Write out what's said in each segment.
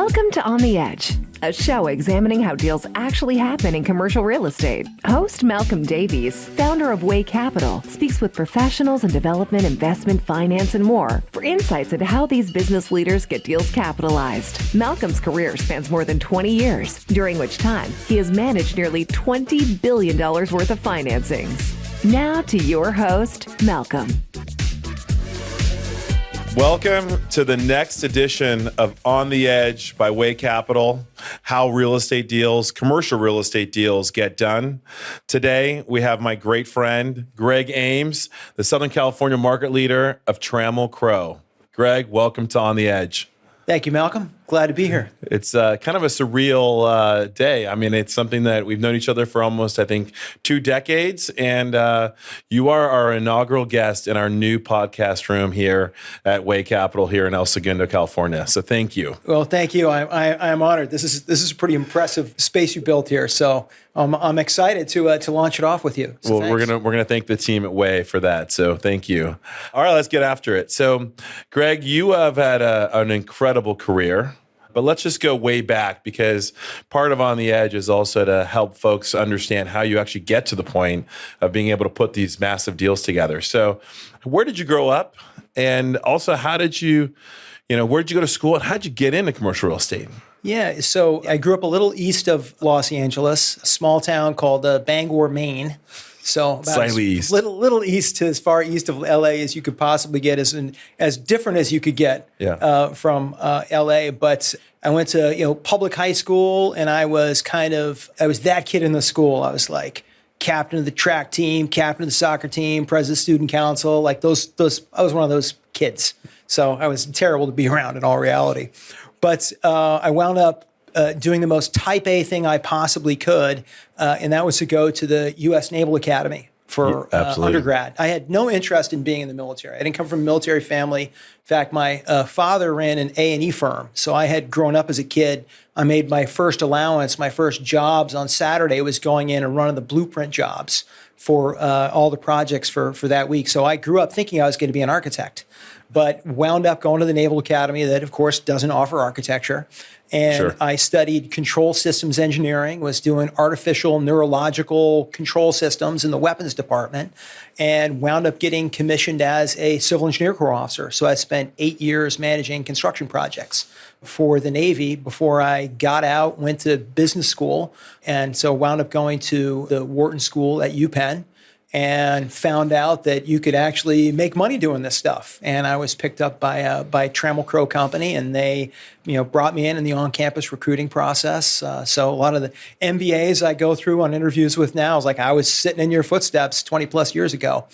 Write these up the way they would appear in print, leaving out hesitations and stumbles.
Welcome to On the Edge, a show examining how deals actually happen in commercial real estate. Host Malcolm Davies, founder of Way Capital, speaks with professionals in development, investment, finance, and more for insights into how these business leaders get deals capitalized. Malcolm's career spans more than 20 years, during which time he has managed nearly $20 billion worth of financings. Now to your host, Malcolm. Welcome to the next edition of On the Edge by Way Capital, how real estate deals, commercial real estate deals get done. Today, we have my great friend, Greg Ames, the Southern California market leader of Trammell Crow. Greg, welcome to On the Edge. Thank you, Malcolm. Glad to be here. It's kind of a surreal day. I mean, it's something that we've known each other for almost, I think, 2 decades. And you are our inaugural guest in our new podcast room here at Way Capital here in El Segundo, California. So thank you. Well, thank you. I'm honored. This is a pretty impressive space you built here. So I'm excited to launch it off with you. So well, thanks. we're gonna thank the team at Way for that. So thank you. All right, let's get after it. So, Greg, you have had an incredible career. But let's just go way back, because part of On the Edge is also to help folks understand how you actually get to the point of being able to put these massive deals together. So where did you grow up? And also, how did you, where did you go to school? And how did you get into commercial real estate? Yeah, so I grew up a little east of Los Angeles, a small town called Bangor, Maine. So about Slightly east. Little east to as far east of LA as you could possibly get, as different as you could get from LA. But I went to public high school, and I was that kid in the school. I was like captain of the track team, captain of the soccer team, president of student council. Like those. I was one of those kids. So I was terrible to be around in all reality. But I wound up doing the most type A thing I possibly could, and that was to go to the U.S. Naval Academy for undergrad. I had no interest in being in the military. I didn't come from a military family. In fact, my father ran an A&E firm, so I had grown up as a kid. I made my first allowance, my first jobs on Saturday was going in and running the blueprint jobs for all the projects for that week. So I grew up thinking I was going to be an architect, but wound up going to the Naval Academy that, of course, doesn't offer architecture. And Sure. I studied control systems engineering, was doing artificial neurological control systems in the weapons department, and wound up getting commissioned as a civil engineer corps officer. So I spent 8 years managing construction projects for the Navy before I got out, went to business school, and so wound up going to the Wharton School at UPenn, and found out that you could actually make money doing this stuff. And I was picked up by Trammell Crow company, and they, brought me in the on-campus recruiting process. So a lot of the MBAs I go through on interviews with now is like I was sitting in your footsteps 20 plus years ago.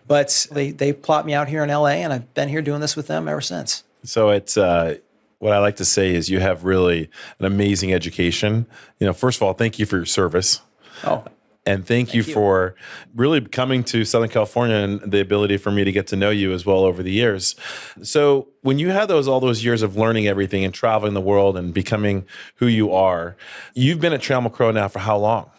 But they plopped me out here in LA, and I've been here doing this with them ever since. So it's what I like to say is you have really an amazing education. First of all, thank you for your service. Oh. And thank you for really coming to Southern California and the ability for me to get to know you as well over the years. So when you had all those years of learning everything and traveling the world and becoming who you are, you've been at Trammell Crow now for how long?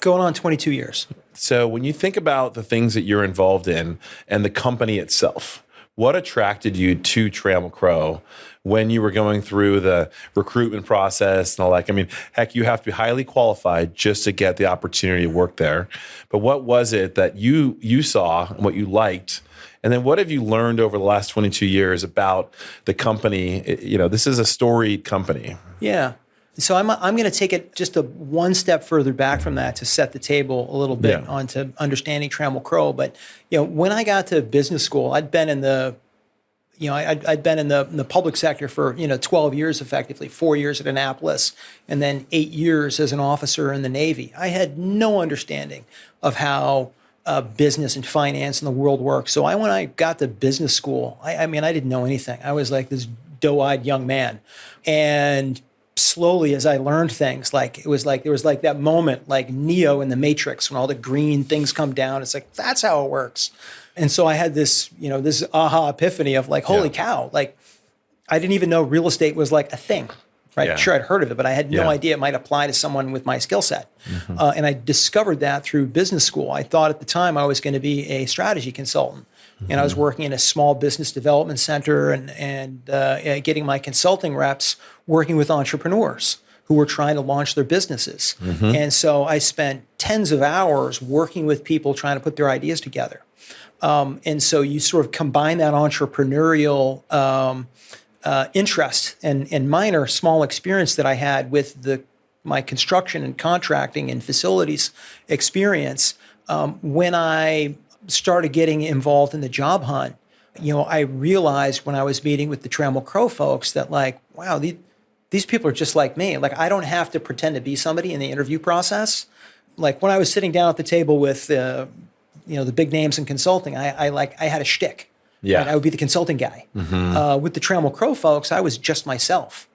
Going on 22 years. So when you think about the things that you're involved in and the company itself, what attracted you to Trammell Crow when you were going through the recruitment process and all that? I mean, heck, you have to be highly qualified just to get the opportunity to work there. But what was it that you saw and what you liked? And then what have you learned over the last 22 years about the company? This is a storied company. Yeah. So I'm going to take it just one step further back from that to set the table a little bit onto understanding Trammell Crow. But when I got to business school, I'd been in the I'd been in the public sector for 12 years effectively, 4 years at Annapolis, and then 8 years as an officer in the Navy. I had no understanding of how business and finance in the world works. So when I got to business school, I didn't know anything. I was like this doe-eyed young man, and slowly as I learned things, there was that moment like Neo in the Matrix when all the green things come down. It's like, that's how it works. And so I had this, this aha epiphany of like, holy cow, like I didn't even know real estate was like a thing. right? Yeah. Sure, I'd heard of it, but I had no idea it might apply to someone with my skill set. And I discovered that through business school. I thought at the time I was going to be a strategy consultant. And I was working in a small business development center and getting my consulting reps working with entrepreneurs who were trying to launch their businesses. And so I spent tens of hours working with people trying to put their ideas together. And so you sort of combine that entrepreneurial interest and minor small experience that I had with my construction and contracting and facilities experience. When I started getting involved in the job hunt, I realized when I was meeting with the Trammell Crow folks that wow, these people are just like me. I don't have to pretend to be somebody in the interview process. When I was sitting down at the table with the big names in consulting, I had a shtick. Yeah. Right? I would be the consulting guy. With the Trammell Crow folks, I was just myself.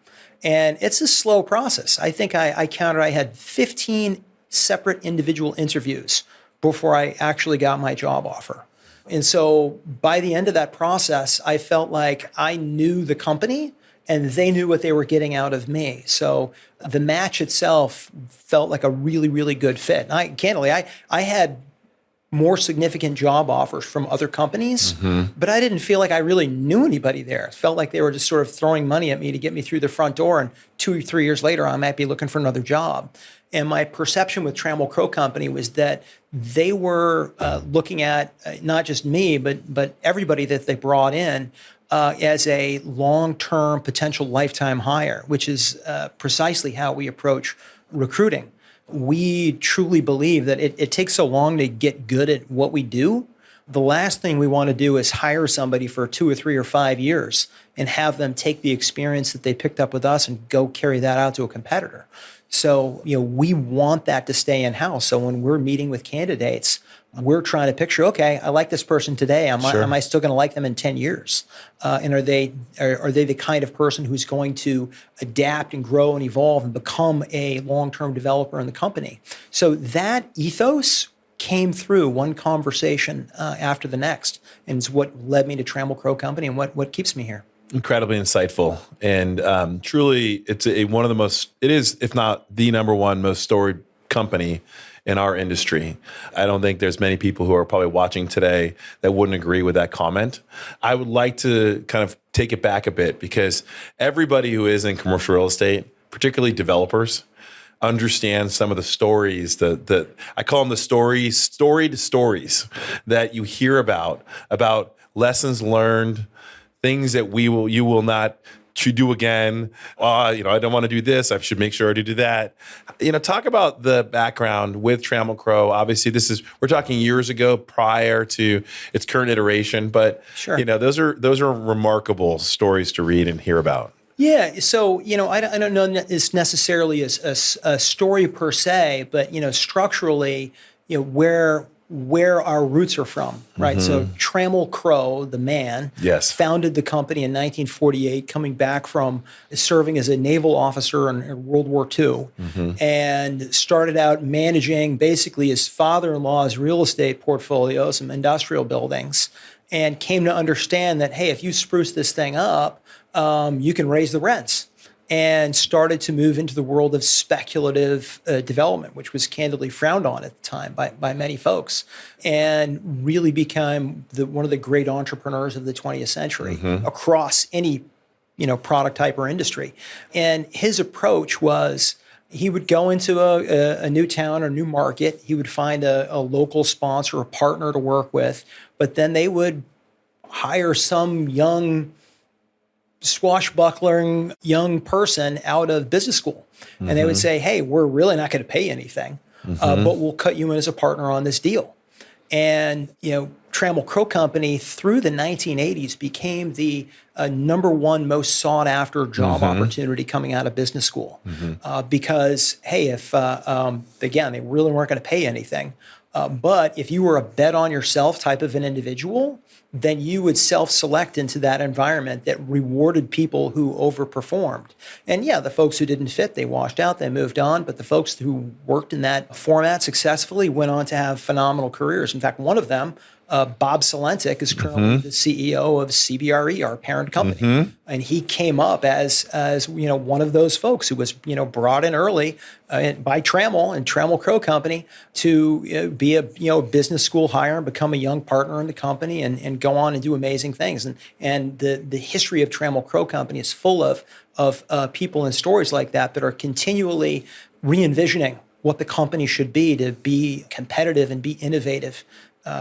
And it's a slow process. I think I counted, I had 15 separate individual interviews before I actually got my job offer. And so by the end of that process, I felt like I knew the company and they knew what they were getting out of me. So the match itself felt like a really, really good fit. And candidly, I had more significant job offers from other companies, but I didn't feel like I really knew anybody there. It felt like they were just sort of throwing money at me to get me through the front door, and 2 or 3 years later, I might be looking for another job. And my perception with Trammell Crow Company was that they were looking at not just me, but everybody that they brought in as a long-term potential lifetime hire, which is precisely how we approach recruiting. We truly believe that it takes so long to get good at what we do. The last thing we want to do is hire somebody for 2 or 3 or 5 years and have them take the experience that they picked up with us and go carry that out to a competitor. So, we want that to stay in-house. So when we're meeting with candidates, we're trying to picture, okay, I like this person today. Am I still going to like them in 10 years? And are they the kind of person who's going to adapt and grow and evolve and become a long-term developer in the company? So that ethos came through one conversation after the next, and it's what led me to Trammell Crow Company and what keeps me here. Incredibly insightful, and truly, it's one of the most. It is, if not the number one, most storied company in our industry. I don't think there's many people who are probably watching today that wouldn't agree with that comment. I would like to kind of take it back a bit, because everybody who is in commercial real estate, particularly developers, understand some of the stories that I call them the storied stories that you hear about lessons learned, things that you will not to do again. I don't want to do this. I should make sure to do that. Talk about the background with Trammell Crow. Obviously, we're talking years ago prior to its current iteration, but sure. Those are remarkable stories to read and hear about. Yeah, so I don't know it's necessarily a story per se, but structurally, where our roots are from, right? So Trammell Crow, the man, founded the company in 1948, coming back from serving as a naval officer in World War II, and started out managing basically his father-in-law's real estate portfolio, some industrial buildings, and came to understand that, hey, if you spruce this thing up, you can raise the rents. And started to move into the world of speculative development, which was candidly frowned on at the time by many folks, and really became one of the great entrepreneurs of the 20th century across any product type or industry. And his approach was he would go into a new town or new market. He would find a local sponsor, a partner to work with, but then they would hire some young swashbuckling young person out of business school. And they would say, hey, we're really not going to pay anything, but we'll cut you in as a partner on this deal. And, Trammell Crow Company through the 1980s became the number one most sought after job opportunity coming out of business school. Because, hey, if, again, they really weren't going to pay anything. But if you were a bet on yourself type of an individual, then you would self-select into that environment that rewarded people who overperformed. And yeah, the folks who didn't fit, they washed out, they moved on. But the folks who worked in that format successfully went on to have phenomenal careers. In fact, one of them Bob Salentic is currently the CEO of CBRE, our parent company, and he came up as one of those folks who was brought in early by Trammell and Trammell Crow Company to be a business school hire and become a young partner in the company and go on and do amazing things. And the history of Trammell Crow Company is full of people and stories like that are continually re-envisioning what the company should be to be competitive and be innovative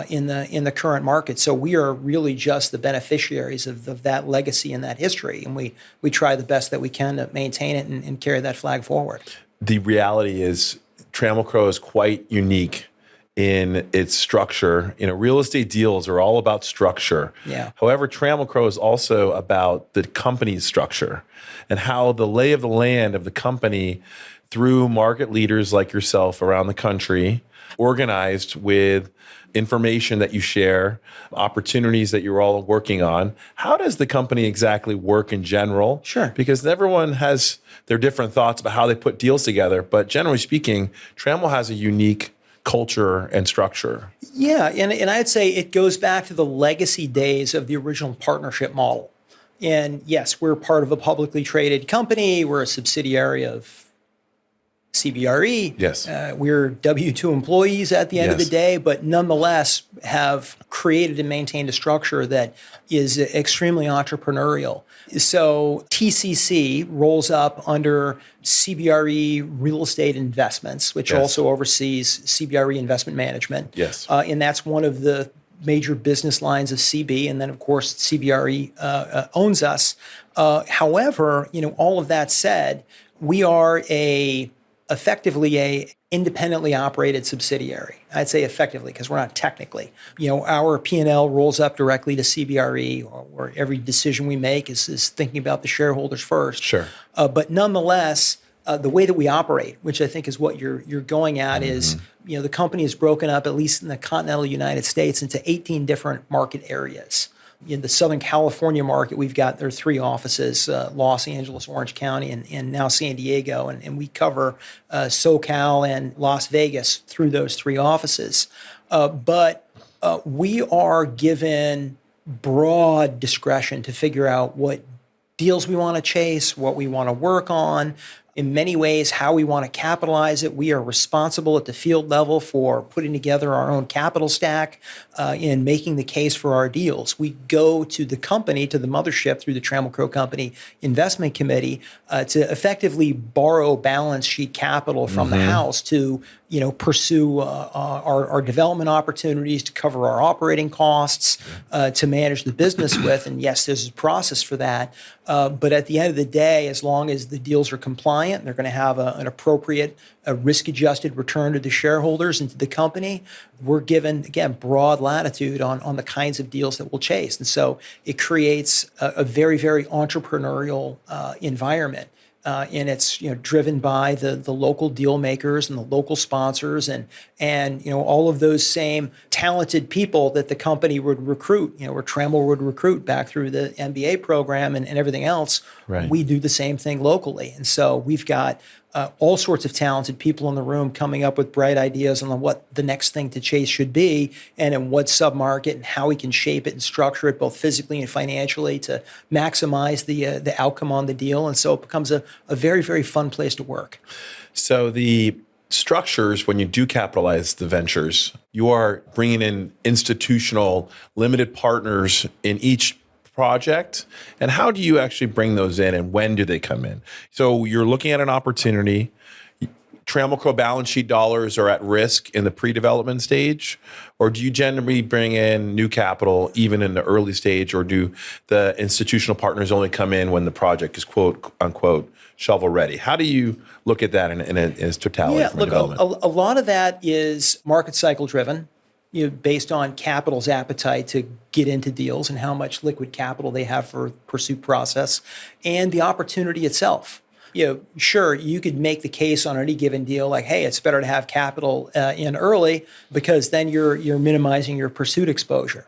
in the current market. So we are really just the beneficiaries of that legacy and that history, and we try the best that we can to maintain it and carry that flag forward. The reality is Trammell Crow is quite unique in its structure. Real estate deals are all about structure. Yeah. However, Trammell Crow is also about the company's structure and how the lay of the land of the company through market leaders like yourself around the country, organized with information that you share, opportunities that you're all working on. How does the company exactly work in general? Sure. Because everyone has their different thoughts about how they put deals together. But generally speaking, Trammell has a unique culture and structure. Yeah, and I'd say it goes back to the legacy days of the original partnership model. And yes, we're part of a publicly traded company. We're a subsidiary of CBRE. Yes. We're W-2 employees at the end of the day, but nonetheless have created and maintained a structure that is extremely entrepreneurial. So TCC rolls up under CBRE Real Estate Investments, which also oversees CBRE Investment Management. Yes. And that's one of the major business lines of CB. And then, of course, CBRE owns us. However, all of that said, we are effectively a independently operated subsidiary. I'd say effectively because we're not technically. Our P&L rolls up directly to CBRE, where every decision we make is thinking about the shareholders first. Sure. But nonetheless, the way that we operate, which I think is what you're going at, is the company is broken up, at least in the continental United States, into 18 different market areas. In the Southern California market, there are 3 offices, Los Angeles, Orange County, and now San Diego. And we cover SoCal and Las Vegas through those 3 offices. But we are given broad discretion to figure out what deals we want to chase, what we want to work on. In many ways, how we want to capitalize it. We are responsible at the field level for putting together our own capital stack and making the case for our deals. We go to the company, to the mothership through the Trammell Crow Company Investment Committee to effectively borrow balance sheet capital from the house to pursue our development opportunities, to cover our operating costs, to manage the business with. And yes, there's a process for that. But at the end of the day, as long as the deals are compliant, they're going to have an appropriate risk-adjusted return to the shareholders and to the company, we're given, again, broad latitude on the kinds of deals that we'll chase. And so it creates a very, very entrepreneurial environment. And it's driven by the local deal makers and the local sponsors and all of those same talented people that the company would recruit, where Trammell would recruit back through the MBA program and everything else. Right. We do the same thing locally. And so we've got all sorts of talented people in the room coming up with bright ideas on what the next thing to chase should be and in what submarket and how we can shape it and structure it both physically and financially to maximize the outcome on the deal. And so it becomes a very, very fun place to work. So the structures, when you do capitalize the ventures, you are bringing in institutional limited partners in each project. And how do you actually bring those in and when do they come in? So you're looking at an opportunity. Trammell Crow balance sheet dollars are at risk in the pre-development stage, or do you generally bring in new capital even in the early stage, or do the institutional partners only come in when the project is quote unquote shovel ready? How do you look at that in its totality? Yeah, look, a lot of that is market cycle driven. Based on capital's appetite to get into deals and how much liquid capital they have for pursuit process and the opportunity itself. Sure, you could make the case on any given deal like, hey, it's better to have capital in early because then you're minimizing your pursuit exposure.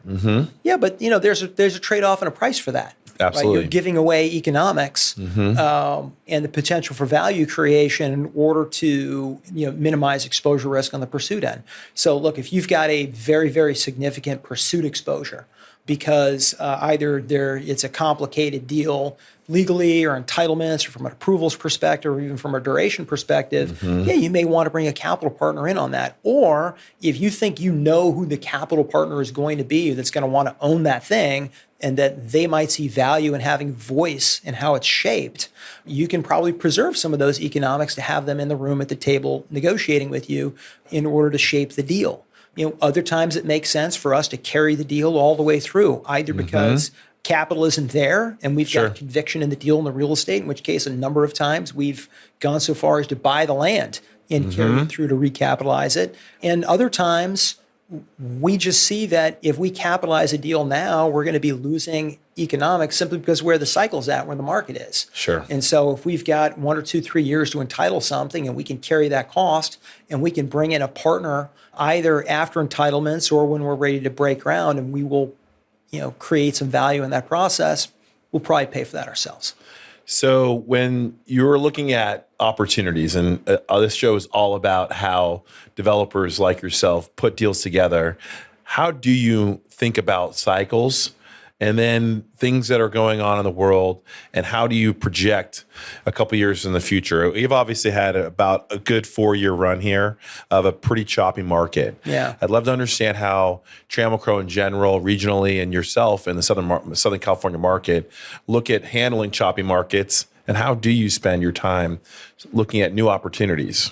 Yeah, but there's a trade-off and a price for that. Absolutely. Right? You're giving away economics and the potential for value creation in order to minimize exposure risk on the pursuit end. So look, if you've got a very, very significant pursuit exposure because either it's a complicated deal legally or entitlements or from an approvals perspective or even from a duration perspective, you may want to bring a capital partner in on that. Or if you think you know who the capital partner is going to be that's going to want to own that thing and that they might see value in having voice in how it's shaped, you can probably preserve some of those economics to have them in the room at the table negotiating with you in order to shape the deal. Other times it makes sense for us to carry the deal all the way through, either because capital isn't there and we've got conviction in the deal in the real estate, in which case a number of times we've gone so far as to buy the land and carry it through to recapitalize it. And other times we just see that if we capitalize a deal now, we're going to be losing economics simply because where the cycle's at, where the market is. Sure. And so if we've got 1 or 2, 3 years to entitle something and we can carry that cost and we can bring in a partner either after entitlements or when we're ready to break ground and we will create some value in that process, we'll probably pay for that ourselves. So when you're looking at opportunities, and this show is all about how developers like yourself put deals together, how do you think about cycles and then things that are going on in the world, and how do you project a couple years in the future? We've obviously had about a good 4-year run here of a pretty choppy market. Yeah. I'd love to understand how Trammell Crow in general, regionally, and yourself in the Southern California market look at handling choppy markets, and how do you spend your time looking at new opportunities?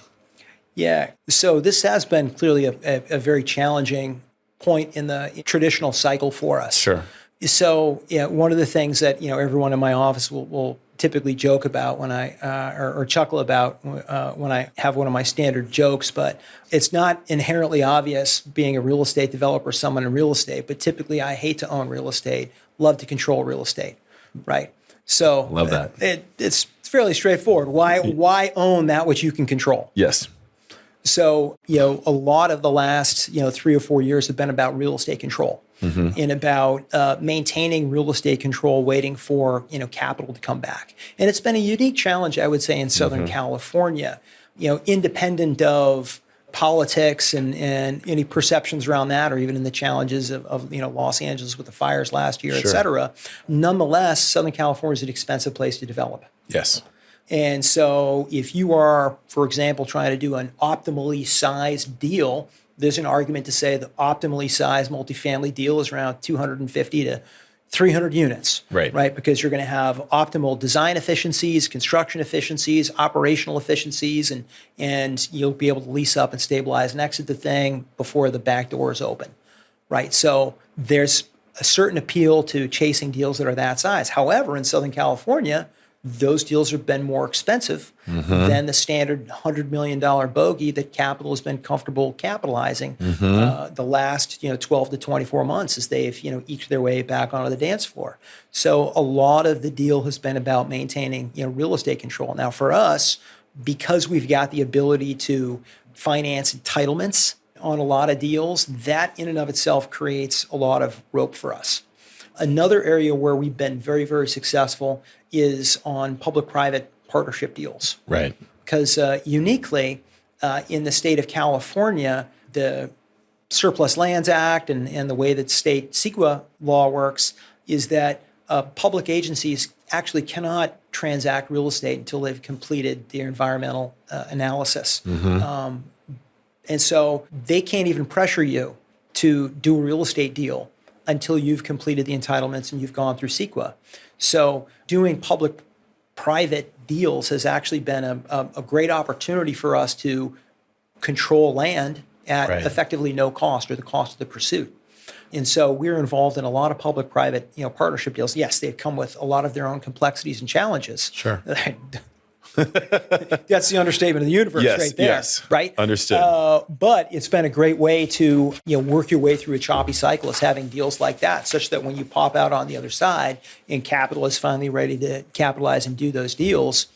Yeah. So this has been clearly a very challenging point in the traditional cycle for us. Sure. So, one of the things that everyone in my office will typically joke about when I or chuckle about when I have one of my standard jokes, but it's not inherently obvious being a real estate developer, someone in real estate. But typically, I hate to own real estate, love to control real estate, right? So, love that. It's fairly straightforward. Why own that which you can control? Yes. So, a lot of the last 3 or 4 years have been about real estate control. And about maintaining real estate control, waiting for capital to come back. And it's been a unique challenge, I would say, in Southern California, independent of politics and any perceptions around that, or even in the challenges of Los Angeles with the fires last year, et cetera. Nonetheless, Southern California is an expensive place to develop. Yes. And so if you are, for example, trying to do an optimally sized deal, there's an argument to say the optimally sized multifamily deal is around 250 to 300 units, right? Because you're going to have optimal design efficiencies, construction efficiencies, operational efficiencies, and you'll be able to lease up and stabilize and exit the thing before the back door is open, right? So there's a certain appeal to chasing deals that are that size. However, in Southern California, those deals have been more expensive than the standard $100 million bogey that capital has been comfortable capitalizing the last 12 to 24 months as they've eked their way back onto the dance floor. So a lot of the deal has been about maintaining real estate control. Now for us, because we've got the ability to finance entitlements on a lot of deals, that in and of itself creates a lot of rope for us. Another area where we've been very, very successful is on public-private partnership deals. Right. Because uniquely, in the state of California, the Surplus Lands Act and the way that state CEQA law works is that public agencies actually cannot transact real estate until they've completed their environmental analysis. And so they can't even pressure you to do a real estate deal until you've completed the entitlements and you've gone through CEQA. So doing public-private deals has actually been a great opportunity for us to control land at effectively no cost or the cost of the pursuit. And so we're involved in a lot of public-private partnership deals. Yes, they come with a lot of their own complexities and challenges. Sure. That's the understatement of the universe right there. Yes, right? Understood. But it's been a great way to work your way through a choppy cycle is having deals like that, such that when you pop out on the other side and capital is finally ready to capitalize and do those deals,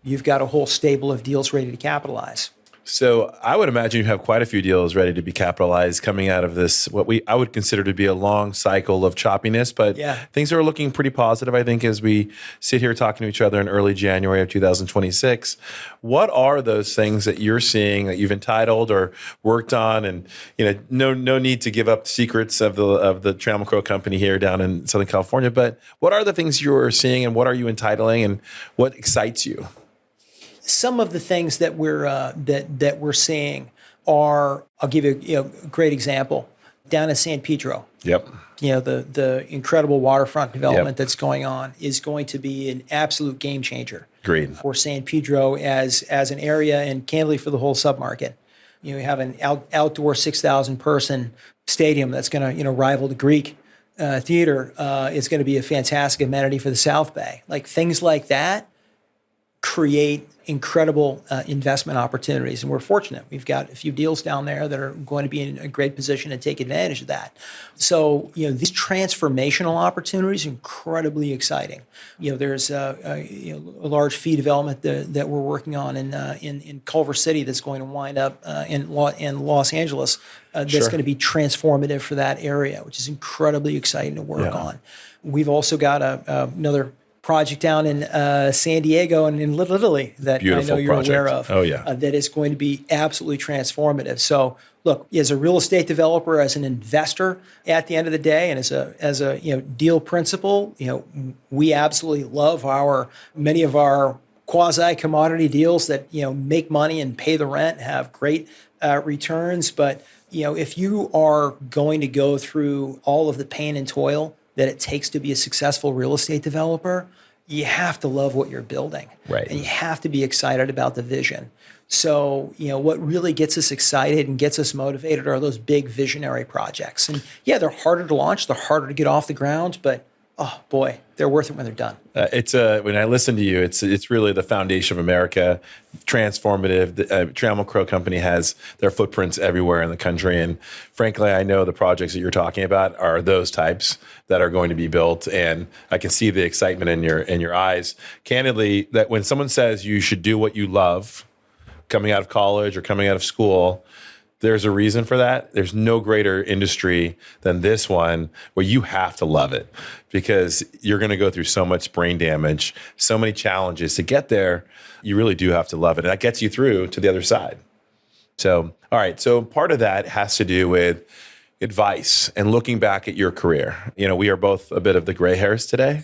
you've got a whole stable of deals ready to capitalize. So I would imagine you have quite a few deals ready to be capitalized coming out of this, I would consider to be a long cycle of choppiness, but things are looking pretty positive, I think, as we sit here talking to each other in early January of 2026. What are those things that you're seeing that you've entitled or worked on? And no need to give up secrets of the Trammell Crow company here down in Southern California, but what are the things you're seeing and what are you entitling and what excites you? Some of the things that we're seeing are, I'll give you a great example. Down in San Pedro. Yep. The incredible waterfront development that's going on is going to be an absolute game changer. Agreed. For San Pedro as an area and candidly for the whole submarket. You have an outdoor 6,000 person stadium that's going to rival the Greek theater. It's going to be a fantastic amenity for the South Bay. Like things like that create incredible investment opportunities. And we're fortunate. We've got a few deals down there that are going to be in a great position to take advantage of that. So, these transformational opportunities are incredibly exciting. There's a large fee development that we're working on in Culver City that's going to wind up in Los Angeles that's going to be transformative for that area, which is incredibly exciting to work on. We've also got another project down in San Diego and in Little Italy that Beautiful I know you're project. aware of. Oh, yeah. That is going to be absolutely transformative. So, look, as a real estate developer, as an investor, at the end of the day, and as a deal principal, we absolutely love many of our quasi commodity deals that make money and pay the rent, have great returns. But if you are going to go through all of the pain and toil that it takes to be a successful real estate developer, you have to love what you're building. Right. And you have to be excited about the vision. So, what really gets us excited and gets us motivated are those big visionary projects. And they're harder to launch, they're harder to get off the ground, but oh boy, they're worth it when they're done. When I listen to you, it's really the foundation of America, transformative. The Trammell Crow company has their footprints everywhere in the country, and frankly, I know the projects that you're talking about are those types that are going to be built, and I can see the excitement in your eyes. Candidly, that when someone says you should do what you love, coming out of college or coming out of school, there's a reason for that. There's no greater industry than this one where you have to love it because you're going to go through so much brain damage, so many challenges to get there. You really do have to love it. And that gets you through to the other side. So, all right. So part of that has to do with advice and looking back at your career. We are both a bit of the gray hairs today.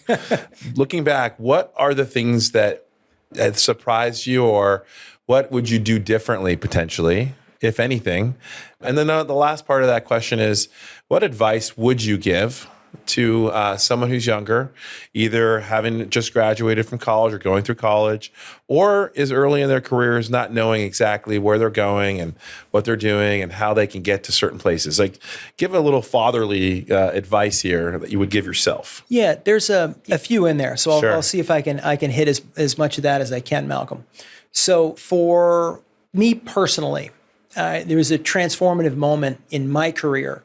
Looking back, what are the things that surprised you, or what would you do differently potentially, if anything? And then the last part of that question is, what advice would you give to someone who's younger, either having just graduated from college or going through college, or is early in their careers not knowing exactly where they're going and what they're doing and how they can get to certain places? Like, give a little fatherly advice here that you would give yourself. Yeah, there's a few in there. So Sure. I'll see if I can hit as much of that as I can, Malcolm. So for me personally, there was a transformative moment in my career.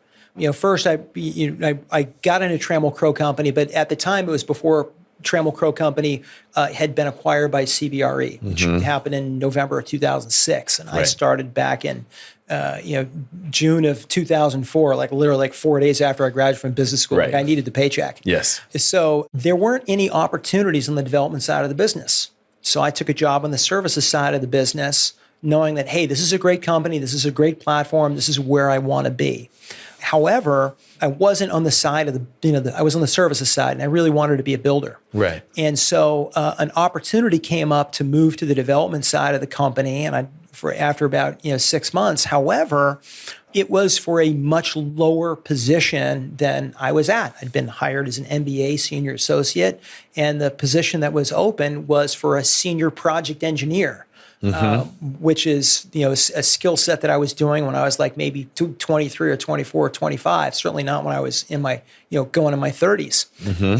First I got into Trammell Crow Company, but at the time it was before Trammell Crow Company had been acquired by CBRE, which happened in November of 2006, and I started back in June of 2004, literally 4 days after I graduated from business school. Right. I needed the paycheck. Yes. So there weren't any opportunities on the development side of the business. So I took a job on the services side of the business, knowing that, hey, this is a great company, this is a great platform, this is where I want to be. However, I wasn't on the side of I was on the services side, and I really wanted to be a builder. Right. And so an opportunity came up to move to the development side of the company, and after about 6 months. However, it was for a much lower position than I was at. I'd been hired as an MBA senior associate, and the position that was open was for a senior project engineer. Which is, a skill set that I was doing when I was maybe 23 or 24 or 25, certainly not when I was in my, going in my 30s.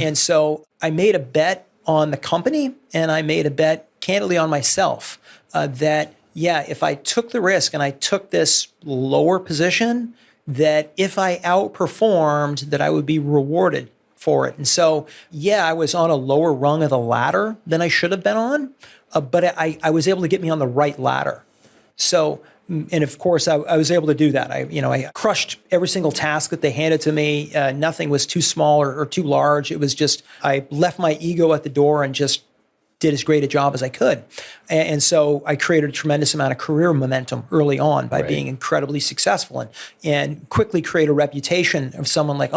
And so I made a bet on the company, and I made a bet candidly on myself that, if I took the risk and I took this lower position, that if I outperformed, that I would be rewarded for it. And so, I was on a lower rung of the ladder than I should have been on. But I was able to get me on the right ladder. So, and of course, I was able to do that. I crushed every single task that they handed to me. Nothing was too small or too large. It was just, I left my ego at the door and just did as great a job as I could. And so I created a tremendous amount of career momentum early on by being incredibly successful and quickly create a reputation of someone like,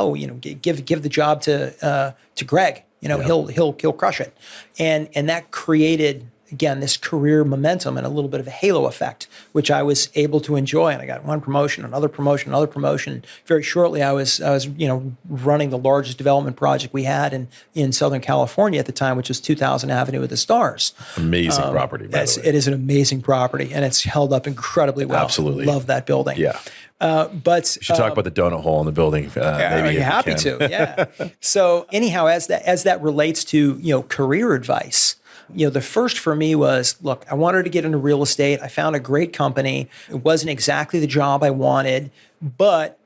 give the job to Greg. He'll crush it. And that created, again, this career momentum and a little bit of a halo effect, which I was able to enjoy. And I got one promotion, another promotion, another promotion. Very shortly, I was running the largest development project we had in Southern California at the time, which was 2000 Avenue of the Stars. Amazing property, by the way. It is an amazing property, and it's held up incredibly well. Absolutely. Love that building. Yeah. But we should talk about the donut hole in the building. Maybe happy to. Yeah. So anyhow, as that relates to career advice, the first for me was, look, I wanted to get into real estate. I found a great company. It wasn't exactly the job I wanted, but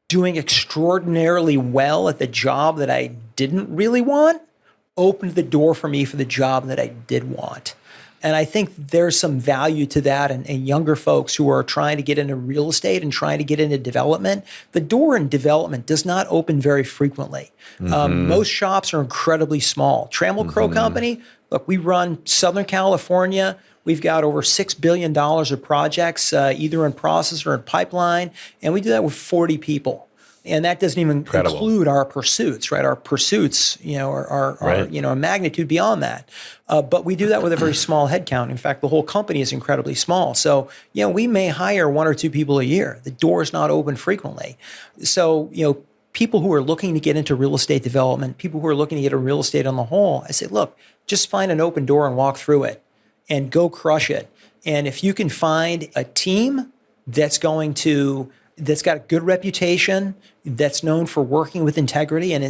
doing extraordinarily well at the job that I didn't really want opened the door for me for the job that I did want. And I think there's some value to that. And younger folks who are trying to get into real estate and trying to get into development, the door in development does not open very frequently. Most shops are incredibly small. Trammell Crow Company, look, we run Southern California. We've got over $6 billion of projects, either in process or in pipeline. And we do that with 40 people. And that doesn't even include our pursuits, right? Our pursuits, are a magnitude beyond that. But we do that with a very small headcount. In fact, the whole company is incredibly small. So, we may hire 1 or 2 people a year. The door is not open frequently. So, people who are looking to get into real estate development, people who are looking to get into real estate on the whole, I say, look, just find an open door and walk through it and go crush it. And if you can find a team that's got a good reputation, that's known for working with integrity and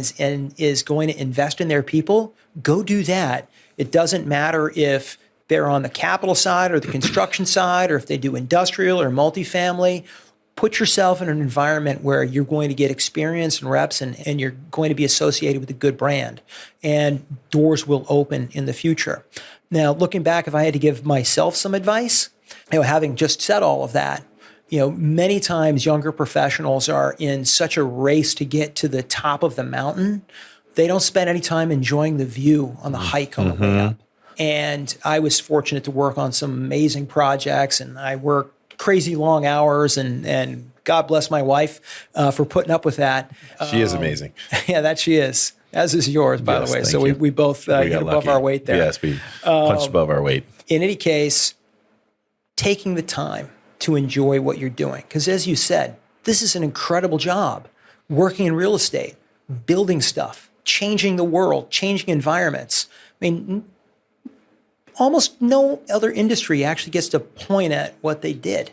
is going to invest in their people, go do that. It doesn't matter if they're on the capital side or the construction side, or if they do industrial or multifamily. Put yourself in an environment where you're going to get experience and reps and you're going to be associated with a good brand, and doors will open in the future. Now, looking back, if I had to give myself some advice, having just said all of that, many times younger professionals are in such a race to get to the top of the mountain, they don't spend any time enjoying the view on the hike on the way up. And I was fortunate to work on some amazing projects, and I worked crazy long hours, and God bless my wife for putting up with that. She is amazing. Yeah, that she is. As is yours, by the way. So we both hit above our weight there. Yes, we punched above our weight. In any case, taking the time to enjoy what you're doing. Because as you said, this is an incredible job. Working in real estate, building stuff, changing the world, changing environments. I mean, almost no other industry actually gets to point at what they did,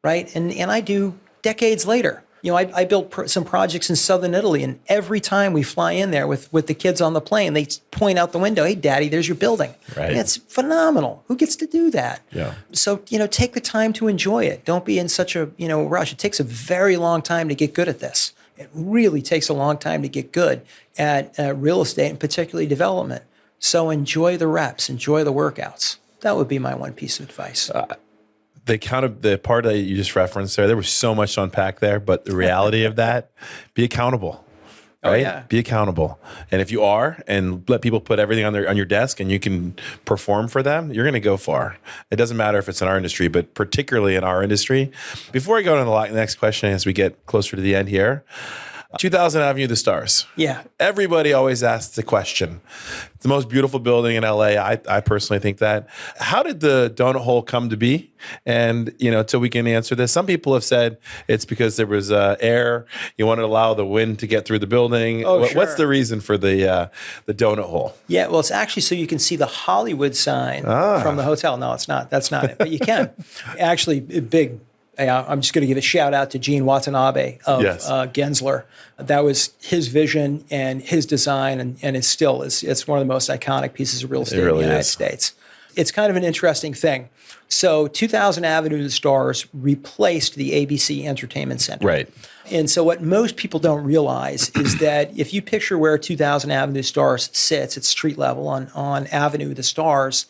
right? And I do decades later. I built some projects in Southern Italy, and every time we fly in there with the kids on the plane, they point out the window, "Hey, Daddy, there's your building." Right. And it's phenomenal. Who gets to do that? Yeah. So, take the time to enjoy it. Don't be in such a, rush. It takes a very long time to get good at this. It really takes a long time to get good at real estate, and particularly development. So enjoy the reps, enjoy the workouts. That would be my one piece of advice. The part that you just referenced there was so much to unpack there, but the reality of that, be accountable, right? Oh, yeah. Be accountable. And if you are, and let people put everything on your desk and you can perform for them, you're going to go far. It doesn't matter if it's in our industry, but particularly in our industry. Before I go to the next question, as we get closer to the end here, 2000 Avenue of the Stars. Yeah. Everybody always asks the question. It's the most beautiful building in LA. I personally think that. How did the donut hole come to be? And, till we can answer this, some people have said it's because there was air. You wanted to allow the wind to get through the building. Sure. What's the reason for the donut hole? Yeah, well, it's actually so you can see the Hollywood sign from the hotel. No, it's not. That's not it. But you can. Actually, big. I'm just going to give a shout out to Gene Watanabe of Gensler. That was his vision and his design, and it's one of the most iconic pieces of real estate in the United States. It's kind of an interesting thing. So 2000 Avenue of the Stars replaced the ABC Entertainment Center. Right. And so what most people don't realize is that if you picture where 2000 Avenue of the Stars sits at street level on Avenue of the Stars,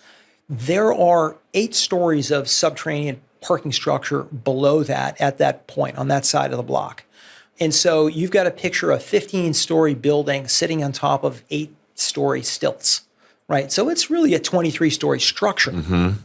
There are 8 stories of subterranean parking structure below that at that point on that side of the block. And so you've got to picture a 15-story building sitting on top of 8-story stilts, right? So it's really a 23-story structure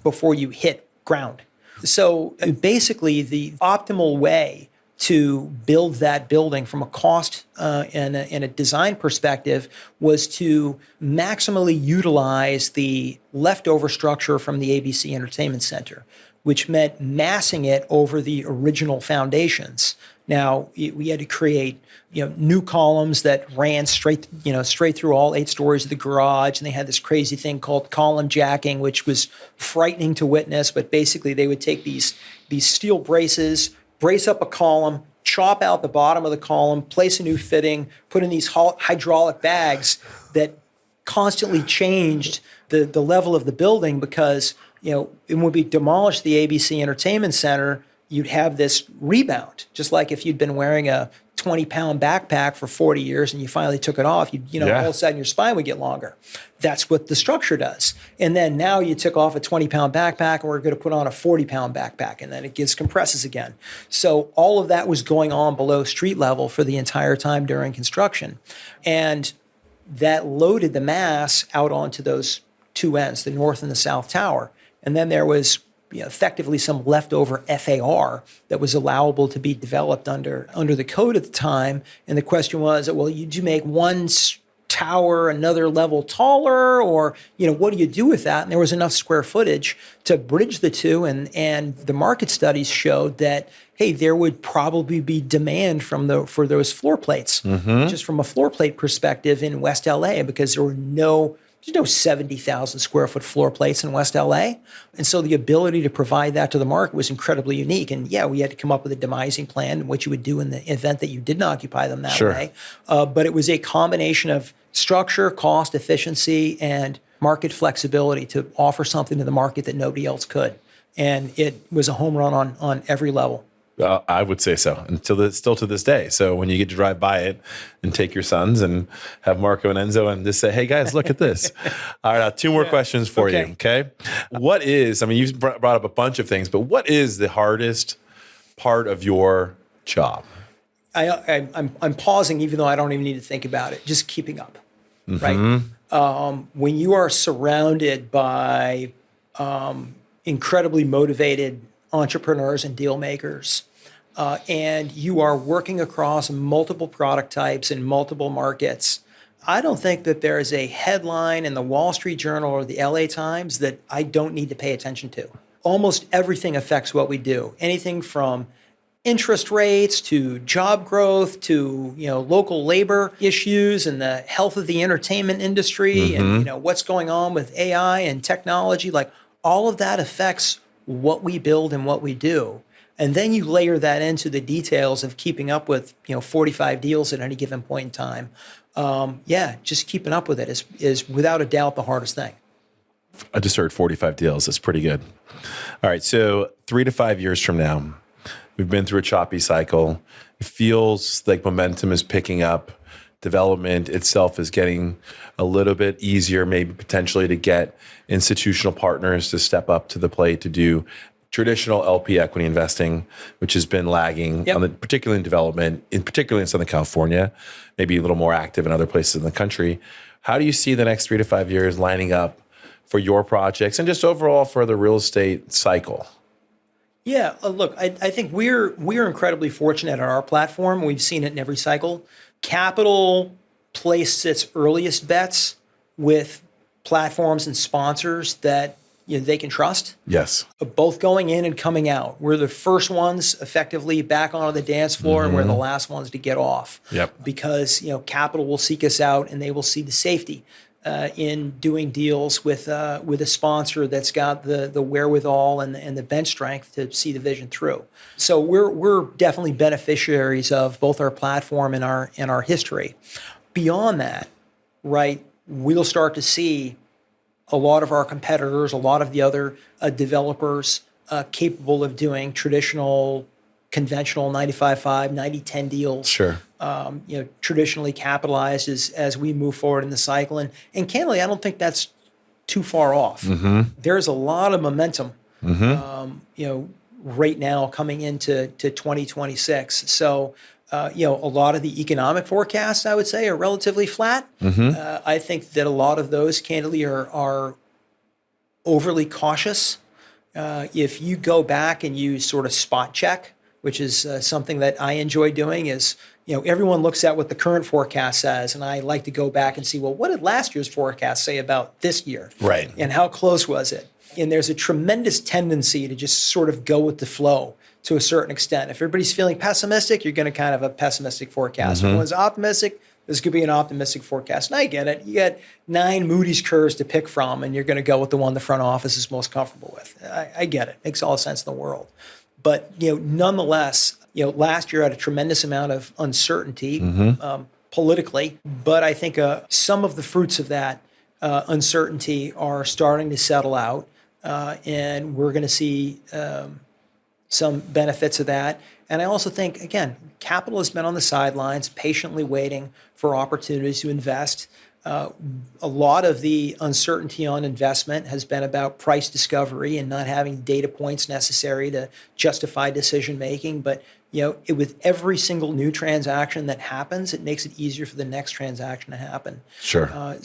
before you hit ground. So basically the optimal way to build that building from a cost and a design perspective was to maximally utilize the leftover structure from the ABC Entertainment Center, which meant massing it over the original foundations. Now we had to create, new columns that ran straight through all 8 stories of the garage, and they had this crazy thing called column jacking, which was frightening to witness. But basically, they would take these steel braces, brace up a column, chop out the bottom of the column, place a new fitting, put in these hydraulic bags that constantly changed the level of the building because when we demolished the ABC Entertainment Center, you'd have this rebound, just like if you'd been wearing a 20-pound backpack for 40 years and you finally took it off, all of a sudden your spine would get longer. That's what the structure does. And then now you took off a 20-pound backpack and we're going to put on a 40-pound backpack, and then it compresses again. So all of that was going on below street level for the entire time during construction. And that loaded the mass out onto those 2 ends, the north and the south tower. And then there was effectively some leftover FAR that was allowable to be developed under the code at the time. And the question was, well, you do make one tower another level taller, or what do you do with that? And there was enough square footage to bridge the two, and the market studies showed that there would probably be demand for those floor plates, just from a floor plate perspective in West LA, because there's no 70,000 square foot floor plates in West LA. And so the ability to provide that to the market was incredibly unique. And we had to come up with a demising plan and what you would do in the event that you didn't occupy them that way. But it was a combination of structure, cost, efficiency, and market flexibility to offer something to the market that nobody else could. And it was a home run on every level. I would say so, and still to this day. So when you get to drive by it and take your sons and have Marco and Enzo and just say, "Hey guys, look at this." All right, now 2 more questions for you. Okay, what is? You've brought up a bunch of things, but what is the hardest part of your job? I'm pausing, even though I don't even need to think about it. Just keeping up, right? When you are surrounded by incredibly motivated entrepreneurs and deal makers, and you are working across multiple product types in multiple markets, I don't think that there is a headline in the Wall Street Journal or the LA Times that I don't need to pay attention to. Almost everything affects what we do. Anything from interest rates to job growth to local labor issues and the health of the entertainment industry and what's going on with AI and technology. Like all of that affects what we build and what we do. And then you layer that into the details of keeping up with 45 deals at any given point in time. Just keeping up with it is without a doubt the hardest thing. I just heard 45 deals. That's pretty good. All right, so 3 to 5 years from now, we've been through a choppy cycle. It feels like momentum is picking up. Development itself is getting a little bit easier, maybe potentially to get institutional partners to step up to the plate to do traditional LP equity investing, which has been lagging, particularly in development, particularly in Southern California, maybe a little more active in other places in the country. How do you see the next 3 to 5 years lining up for your projects and just overall for the real estate cycle? Yeah, look, I think we're incredibly fortunate at our platform. We've seen it in every cycle. Capital placed its earliest bets with platforms and sponsors that they can trust. Yes. Both going in and coming out. We're the first ones effectively back onto the dance floor, and we're the last ones to get off. Yep. Because capital will seek us out, and they will see the safety in doing deals with a sponsor that's got the wherewithal and the bench strength to see the vision through. So we're definitely beneficiaries of both our platform and our history. Beyond that, right, we'll start to see a lot of our competitors, a lot of the other developers capable of doing traditional, conventional 95-5, 90-10 deals. Sure. Traditionally capitalized as we move forward in the cycle. And candidly, I don't think that's too far off. There's a lot of momentum, right now coming into 2026. So, a lot of the economic forecasts, I would say, are relatively flat. I think that a lot of those, candidly, are overly cautious. If you go back and you sort of spot check, which is something that I enjoy doing, is everyone looks at what the current forecast says, and I like to go back and see, well, what did last year's forecast say about this year? Right. And how close was it? And there's a tremendous tendency to just sort of go with the flow to a certain extent. If everybody's feeling pessimistic, you're going to kind of have a pessimistic forecast. If everyone's optimistic, there's going to be an optimistic forecast. And I get it. You got 9 Moody's curves to pick from, and you're going to go with the one the front office is most comfortable with. I get it. Makes all the sense in the world. But nonetheless, last year had a tremendous amount of uncertainty politically. But I think some of the fruits of that uncertainty are starting to settle out. And we're going to see some benefits of that. And I also think, again, capital has been on the sidelines, patiently waiting for opportunities to invest. A lot of the uncertainty on investment has been about price discovery and not having data points necessary to justify decision making. But with every single new transaction that happens, it makes it easier for the next transaction to happen. Sure. I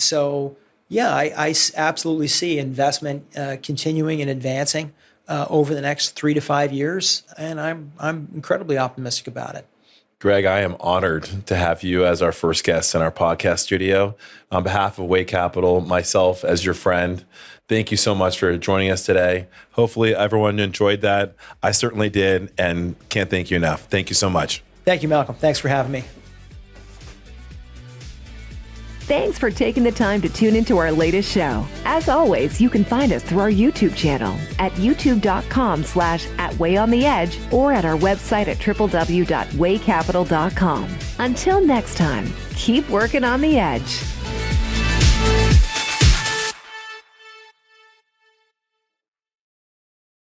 absolutely see investment continuing and advancing over the next 3 to 5 years, and I'm incredibly optimistic about it. Greg, I am honored to have you as our first guest in our podcast studio. On behalf of Way Capital, myself as your friend, thank you so much for joining us today. Hopefully everyone enjoyed that. I certainly did, and can't thank you enough. Thank you so much. Thank you, Malcolm. Thanks for having me. Thanks for taking the time to tune into our latest show. As always, you can find us through our YouTube channel at youtube.com/@wayontheedge or at our website at www.waycapital.com. Until next time, keep working on the edge.